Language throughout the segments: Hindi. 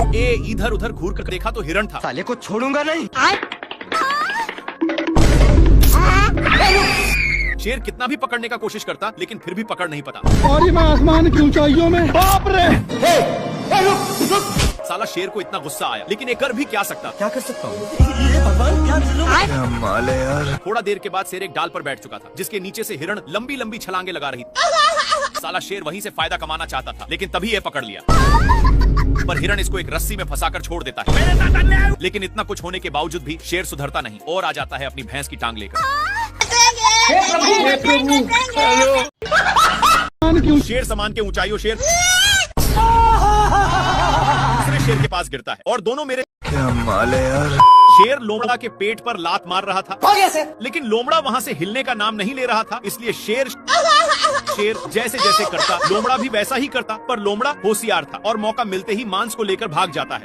ए इधर उधर घूर कर देखा तो हिरण था। साले को छोड़ूंगा नहीं। शेर कितना भी पकड़ने का कोशिश करता लेकिन फिर भी पकड़ नहीं पाता। और मैं आसमान की ऊंचाइयों में, बाप रे। साला शेर को इतना गुस्सा आया, लेकिन ये कर भी क्या सकता। क्या कर सकता हूँ? ये भगवान क्या माल है यार। थोड़ा देर के बाद शेर एक डाल पर बैठ चुका था, जिसके नीचे से हिरण लंबी लंबी छलांगे लगा रही थी। साला शेर वहीं से फायदा कमाना चाहता था, लेकिन तभी ये पकड़ लिया। पर हिरण इसको एक रस्सी में फंसाकर छोड़ देता है। लेकिन इतना कुछ होने के बावजूद भी शेर सुधरता नहीं और आ जाता है अपनी भैंस की टांग लेकर। शेर समान के ऊंचाइयों शेर दूसरे शेर के पास गिरता है और दोनों मेरे। क्या माल है यार। शेर लोमड़ा के पेट पर लात मार रहा था, लेकिन लोमड़ा वहाँ से हिलने का नाम नहीं ले रहा था। इसलिए शेर जैसे जैसे करता लोमड़ा भी वैसा ही करता। पर लोमड़ा होशियार था और मौका मिलते ही मांस को लेकर भाग जाता है।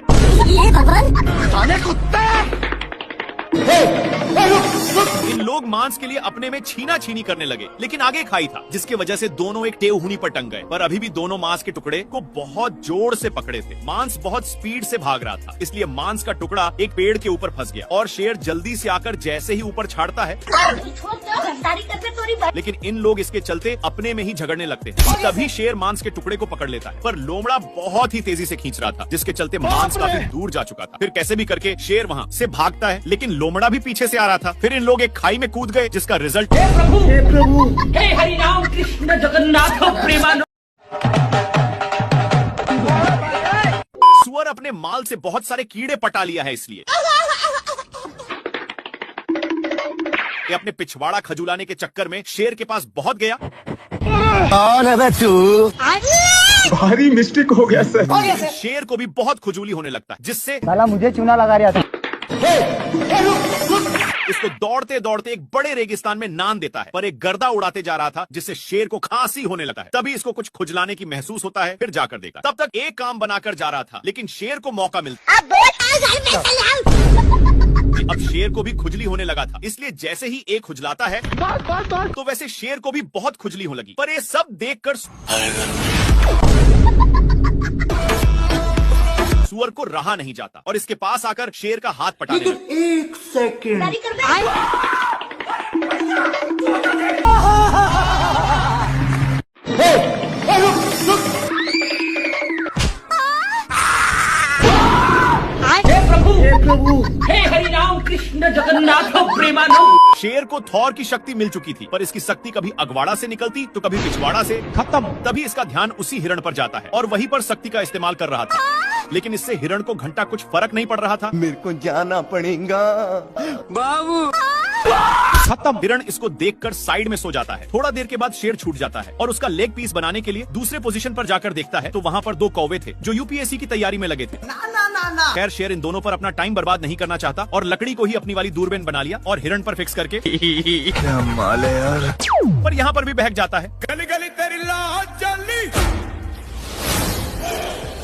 इन लोग मांस के लिए अपने में छीना छीनी करने लगे, लेकिन आगे खाई था, जिसके वजह से दोनों एक टेहूनी पर टंग गए। पर अभी भी दोनों मांस के टुकड़े को बहुत जोर से पकड़े थे। मांस बहुत स्पीड से भाग रहा था, इसलिए मांस का टुकड़ा एक पेड़ के ऊपर फंस गया और शेर जल्दी से आकर जैसे ही ऊपर छाड़ता है, लेकिन इन लोग इसके चलते अपने में ही झगड़ने लगते हैं। तभी शेर मांस के टुकड़े को पकड़ लेता है, पर लोमड़ा बहुत ही तेजी से खींच रहा था, जिसके चलते मांस काफी दूर जा चुका था। फिर कैसे भी करके शेर वहाँ से भागता है, लेकिन लोमड़ा भी पीछे से आ रहा था। फिर इन लोग एक खाई में कूद गए, जिसका रिजल्ट हे प्रभु हे हरि राम कृष्ण जगन्नाथ प्रेमानंद। सुअर अपने माल से बहुत सारे कीड़े पटा लिया है, इसलिए ये अपने पिछवाड़ा खजुलाने के चक्कर में शेर के पास बहुत गया। भारी मिस्टेक हो गया सर। शेर को भी बहुत खुजली होने लगता है, जिससे साला मुझे चूना लगा रहा था। इसको दौड़ते दौड़ते एक बड़े रेगिस्तान में नान देता है। पर एक गर्दा उड़ाते जा रहा था, जिससे शेर को खांसी होने लगा है। तभी इसको कुछ खुजलाने की महसूस होता है, फिर जाकर देखा। तब तक एक काम बनाकर जा रहा था, लेकिन शेर को मौका मिलता। अब शेर को भी खुजली होने लगा था, इसलिए जैसे ही एक खुजलाता है तो वैसे शेर को भी बहुत खुजली होने लगी। पर ये सब देखकर सुअर को रहा नहीं जाता और इसके पास आकर शेर का हाथ पटाने लगा। एक सेकंड। हे प्रभु हे हरि राम कृष्ण जगन्नाथ प्रेमानंद। शेर को थॉर की शक्ति मिल चुकी थी, पर इसकी शक्ति कभी अगवाड़ा से निकलती तो कभी पिछवाड़ा से। खत्म। तभी इसका ध्यान उसी हिरण पर जाता है और वहीं पर शक्ति का इस्तेमाल कर रहा था, लेकिन इससे हिरण को घंटा कुछ फर्क नहीं पड़ रहा था। मेरे को जाना पड़ेगा बाबू। खत्म। हिरण इसको देखकर साइड में सो जाता है। थोड़ा देर के बाद शेर छूट जाता है और उसका लेग पीस बनाने के लिए दूसरे पोजीशन पर जाकर देखता है तो वहाँ पर दो कौवे थे जो यूपीएससी की तैयारी में लगे थे। खैर शेर इन दोनों पर अपना टाइम बर्बाद नहीं करना चाहता और लकड़ी को ही अपनी वाली दूरबीन बना लिया और हिरण पर फिक्स करके क्या माल है यार। पर यहाँ पर भी बहक जाता है। गली गली तेरी लाज जली।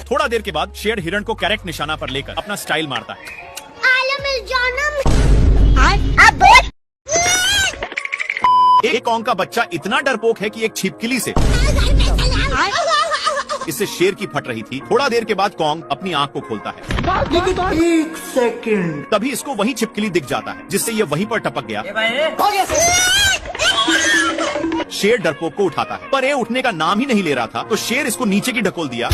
थोड़ा देर के बाद शेर हिरण को करेक्ट निशाना पर लेकर अपना स्टाइल मारता है। एक कौंग का बच्चा इतना डरपोक है कि एक छिपकली से इससे शेर की फट रही थी। थोड़ा देर के बाद कौंग अपनी आंख को खोलता है। एक सेकंड। तभी इसको वही छिपकली दिख जाता है, जिससे ये वहीं पर टपक गया। शेर डरपोक को उठाता है, पर ये उठने का नाम ही नहीं ले रहा था, तो शेर इसको नीचे की ढकोल दिया,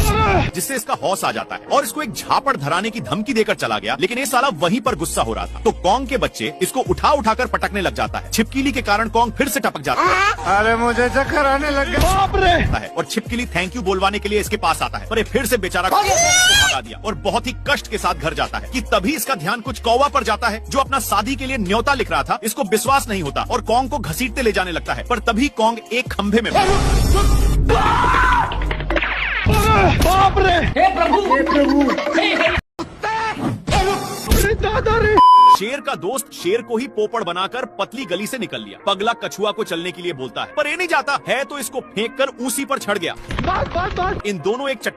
जिससे इसका हौस आ जाता है और इसको एक झापड़ धराने की धमकी देकर चला गया। लेकिन ये साला वहीं पर गुस्सा हो रहा था, तो कौंग के बच्चे इसको उठा उठाकर पटकने लग जाता है। छिपकली के कारण कौंग फिर से टपक जाता है। अरे मुझे चक्कर आने लग गया। बाप रे। और छिपकली थैंक यू बोलवाने के लिए इसके पास आता है, पर ये फिर से बेचारा को भगा दिया और बहुत ही कष्ट के साथ घर जाता है। कि तभी इसका ध्यान कुछ कौवा पर जाता है, जो अपना शादी के लिए न्योता लिख रहा था। इसको विश्वास नहीं होता और कौंग को घसीटते ले जाने लगता है, पर तभी कौंग एक खंभे में बाप रे। हे प्रभु हे हरि। शेर का दोस्त शेर को ही पोपड़ बनाकर पतली गली से निकल लिया। पगला कछुआ को चलने के लिए बोलता है, पर ये नहीं जाता है, तो इसको फेंक कर ऊसी पर चढ़ गया। इन दोनों एक चट्टान